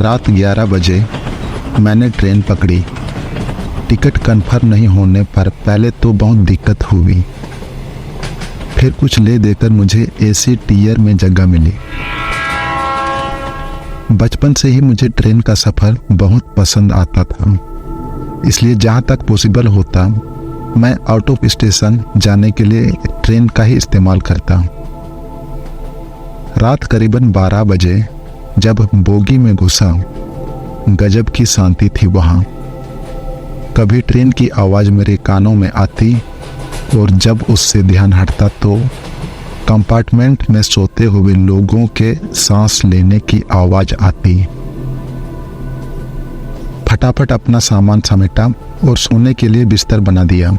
रात 11 बजे मैंने ट्रेन पकड़ी। टिकट कन्फर्म नहीं होने पर पहले तो बहुत दिक्कत हुई, फिर कुछ ले देकर मुझे एसी टियर में जगह मिली। बचपन से ही मुझे ट्रेन का सफ़र बहुत पसंद आता था, इसलिए जहाँ तक पॉसिबल होता मैं आउट ऑफ स्टेशन जाने के लिए ट्रेन का ही इस्तेमाल करता। रात करीबन 12 बजे जब बोगी में घुसा, गजब की शांति थी वहाँ। कभी ट्रेन की आवाज़ मेरे कानों में आती और जब उससे ध्यान हटता तो कंपार्टमेंट में सोते हुए लोगों के सांस लेने की आवाज़ आती। फटाफट अपना सामान समेटा और सोने के लिए बिस्तर बना दिया।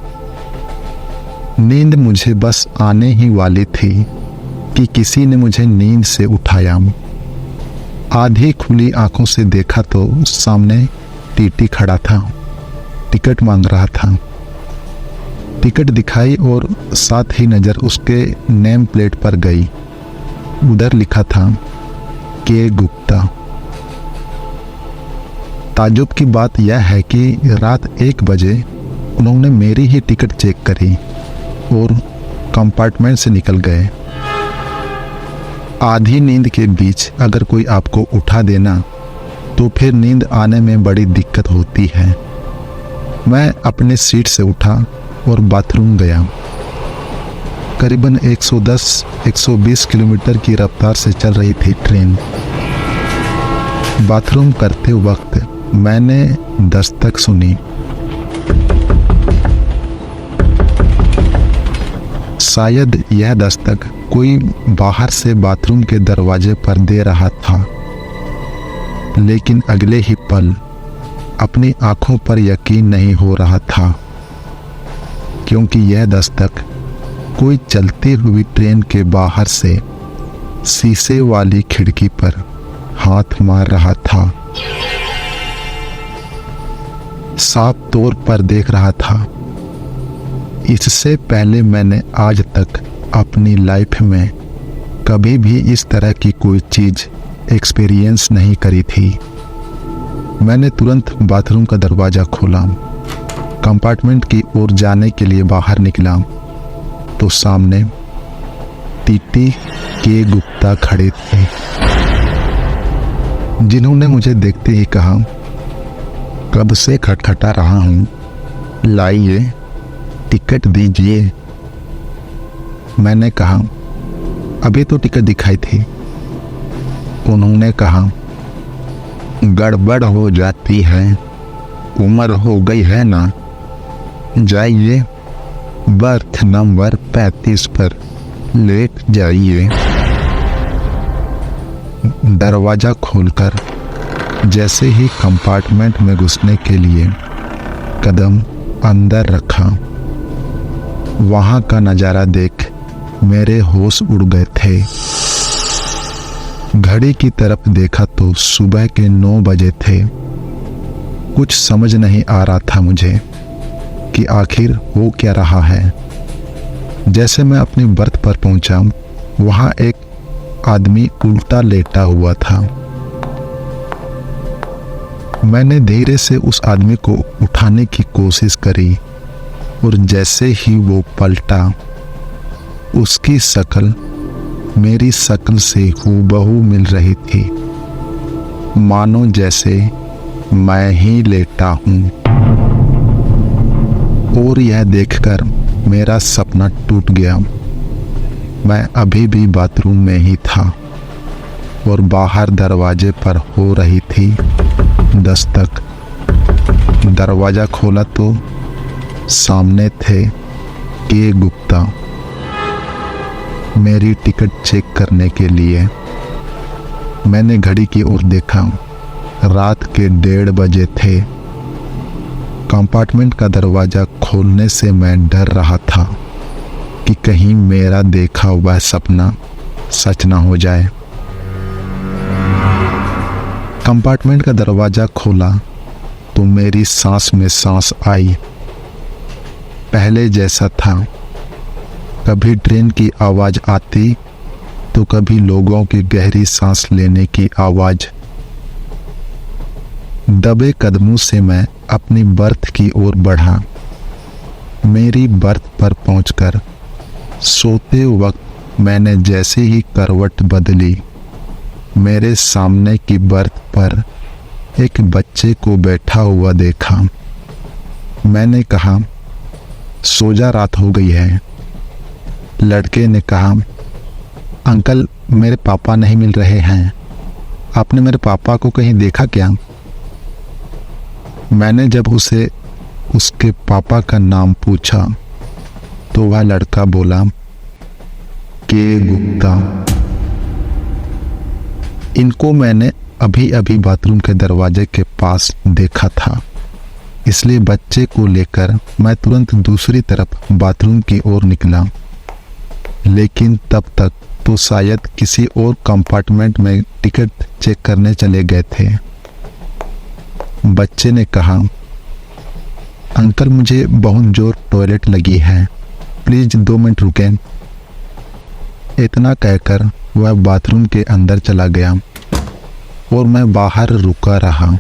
नींद मुझे बस आने ही वाली थी कि किसी ने मुझे नींद से उठाया। आधी खुली आंखों से देखा तो सामने टीटी खड़ा था, टिकट मांग रहा था। टिकट दिखाई और साथ ही नज़र उसके नेम प्लेट पर गई। उधर लिखा था के गुप्ता। ताज्जुब की बात यह है कि रात 1 बजे उन्होंने मेरी ही टिकट चेक करी और कंपार्टमेंट से निकल गए। आधी नींद के बीच अगर कोई आपको उठा देना तो फिर नींद आने में बड़ी दिक्कत होती है। मैं अपने सीट से उठा और बाथरूम गया। करीबन 110-120 किलोमीटर की रफ्तार से चल रही थी ट्रेन। बाथरूम करते वक्त मैंने दस्तक सुनी। शायद यह दस्तक कोई बाहर से बाथरूम के दरवाजे पर दे रहा था, लेकिन अगले ही पल अपनी आंखों पर यकीन नहीं हो रहा था, क्योंकि यह दस्तक कोई चलती हुई ट्रेन के बाहर से शीशे वाली खिड़की पर हाथ मार रहा था। साफ तौर पर देख रहा था। इससे पहले मैंने आज तक अपनी लाइफ में कभी भी इस तरह की कोई चीज़ एक्सपीरियंस नहीं करी थी। मैंने तुरंत बाथरूम का दरवाज़ा खोला, कंपार्टमेंट की ओर जाने के लिए बाहर निकला तो सामने टीटी के गुप्ता खड़े थे, जिन्होंने मुझे देखते ही कहा, कब से खटखटा रहा हूँ, लाइए टिकट दीजिए। मैंने कहा, अभी तो टिकट दिखाई थी। उन्होंने कहा, गड़बड़ हो जाती है, उम्र हो गई है ना, जाइए बर्थ नंबर 35 पर लेट जाइए। दरवाज़ा खोलकर जैसे ही कंपार्टमेंट में घुसने के लिए कदम अंदर रखा, वहाँ का नज़ारा देख मेरे होश उड़ गए थे। घड़ी की तरफ देखा तो सुबह के 9 बजे थे। कुछ समझ नहीं आ रहा था मुझे कि आखिर हो क्या रहा है। जैसे मैं अपनी बर्थ पर पहुंचा, वहाँ एक आदमी उल्टा लेटा हुआ था। मैंने धीरे से उस आदमी को उठाने की कोशिश करी और जैसे ही वो पलटा, उसकी शक्ल मेरी शक्ल से हूबहू मिल रही थी, मानो जैसे मैं ही लेटा हूँ। और यह देखकर मेरा सपना टूट गया। मैं अभी भी बाथरूम में ही था और बाहर दरवाजे पर हो रही थी दस्तक। दरवाज़ा खोला तो सामने थे के गुप्ता, मेरी टिकट चेक करने के लिए। मैंने घड़ी की ओर देखा, रात के 1:30 बजे थे। कंपार्टमेंट का दरवाज़ा खोलने से मैं डर रहा था कि कहीं मेरा देखा हुआ सपना सच ना हो जाए। कंपार्टमेंट का दरवाज़ा खोला तो मेरी सांस में सांस आई। पहले जैसा था, कभी ट्रेन की आवाज़ आती तो कभी लोगों की गहरी सांस लेने की आवाज़। दबे कदमों से मैं अपनी बर्थ की ओर बढ़ा। मेरी बर्थ पर पहुंचकर सोते वक्त मैंने जैसे ही करवट बदली, मेरे सामने की बर्थ पर एक बच्चे को बैठा हुआ देखा। मैंने कहा, सो जा, रात हो गई है। लड़के ने कहा, अंकल मेरे पापा नहीं मिल रहे हैं, आपने मेरे पापा को कहीं देखा क्या? मैंने जब उसे उसके पापा का नाम पूछा तो वह लड़का बोला, के गुप्ता। इनको मैंने अभी अभी बाथरूम के दरवाजे के पास देखा था, इसलिए बच्चे को लेकर मैं तुरंत दूसरी तरफ बाथरूम की ओर निकला, लेकिन तब तक तो शायद किसी और कंपार्टमेंट में टिकट चेक करने चले गए थे। बच्चे ने कहा, अंकल मुझे बहुत जोर टॉयलेट लगी है, प्लीज 2 मिनट रुकें। इतना कहकर वह बाथरूम के अंदर चला गया और मैं बाहर रुका रहा।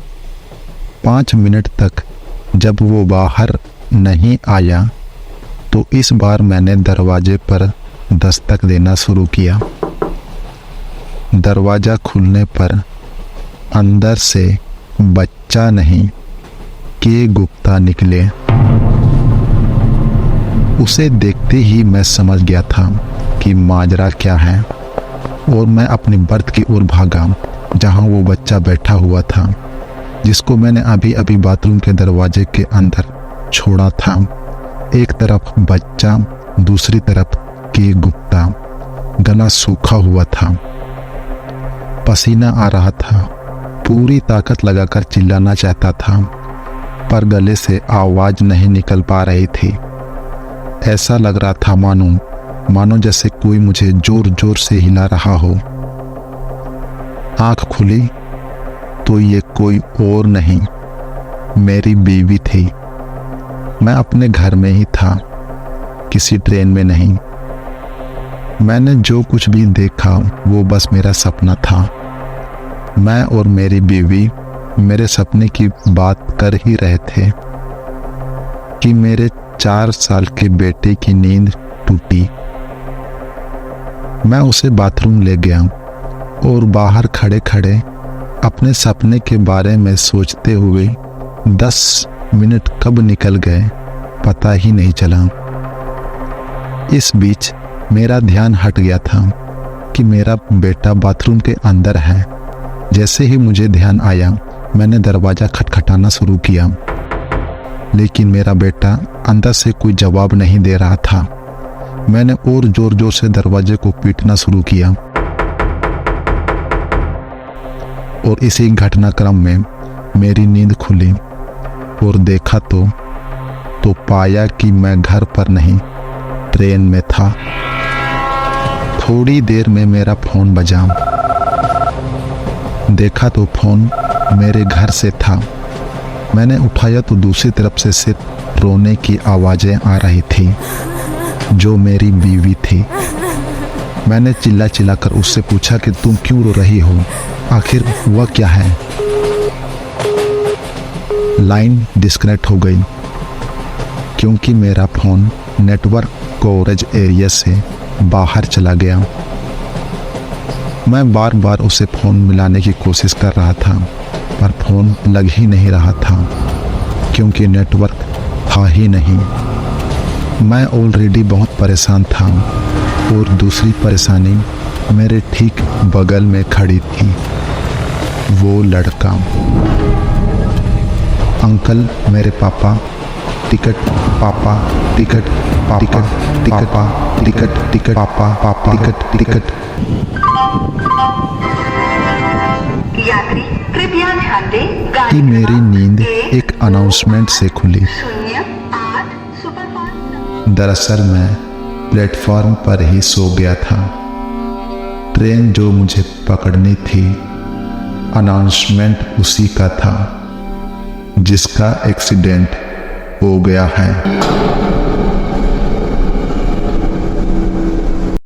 5 मिनट तक जब वो बाहर नहीं आया तो इस बार मैंने दरवाजे पर दस्तक देना शुरू किया। दरवाज़ा खुलने पर अंदर से बच्चा नहीं, के गुप्ता निकले। उसे देखते ही मैं समझ गया था कि माजरा क्या है और मैं अपनी बर्थ की ओर भागा जहां वो बच्चा बैठा हुआ था, जिसको मैंने अभी अभी बाथरूम के दरवाजे के अंदर छोड़ा था। एक तरफ बच्चा, दूसरी तरफ के गुप्ता। गला सूखा हुआ था, पसीना आ रहा था, पूरी ताकत लगाकर चिल्लाना चाहता था पर गले से आवाज नहीं निकल पा रही थी। ऐसा लग रहा था मानो जैसे कोई मुझे जोर जोर से हिला रहा हो। आंख खुली तो ये कोई और नहीं, मेरी बीवी थी। मैं अपने घर में ही था, किसी ट्रेन में नहीं। मैंने जो कुछ भी देखा वो बस मेरा सपना था। मैं और मेरी बीवी मेरे सपने की बात कर ही रहे थे कि मेरे 4 साल के बेटे की नींद टूटी। मैं उसे बाथरूम ले गया और बाहर खड़े खड़े अपने सपने के बारे में सोचते हुए 10 मिनट कब निकल गए पता ही नहीं चला। इस बीच मेरा ध्यान हट गया था कि मेरा बेटा बाथरूम के अंदर है। जैसे ही मुझे ध्यान आया मैंने दरवाज़ा खटखटाना शुरू किया, लेकिन मेरा बेटा अंदर से कोई जवाब नहीं दे रहा था। मैंने और जोर जोर से दरवाजे को पीटना शुरू किया और इसी घटनाक्रम में मेरी नींद खुली और देखा तो पाया कि मैं घर पर नहीं, ट्रेन में था। थोड़ी देर में मेरा फोन बजा। देखा तो फोन मेरे घर से था। मैंने उठाया तो दूसरी तरफ से सिर्फ रोने की आवाज़ें आ रही थी, जो मेरी बीवी थी। मैंने चिल्ला चिल्लाकर उससे पूछा कि तुम क्यों रो रही हो, आखिर हुआ क्या है? लाइन डिस्कनेक्ट हो गई क्योंकि मेरा फ़ोन नेटवर्क कवरेज एरिया से बाहर चला गया। मैं बार बार उसे फ़ोन मिलाने की कोशिश कर रहा था पर फ़ोन लग ही नहीं रहा था क्योंकि नेटवर्क था ही नहीं। मैं ऑलरेडी बहुत परेशान था और दूसरी परेशानी मेरे ठीक बगल में खड़ी थी, वो लड़का। अंकल मेरे पापा, टिकट पापा, टिकट पापा, टिकट पापा, टिकट टिकट पापा पापा, टिकट टिकट। यात्री कृपया ध्यान दें, कि मेरी नींद एक अनाउंसमेंट से खुली। 08 सुपरफास्ट। दरअसल मैं प्लेटफॉर्म पर ही सो गया था। ट्रेन जो मुझे पकड़नी थी, अनाउंसमेंट उसी का था जिसका एक्सीडेंट हो गया है।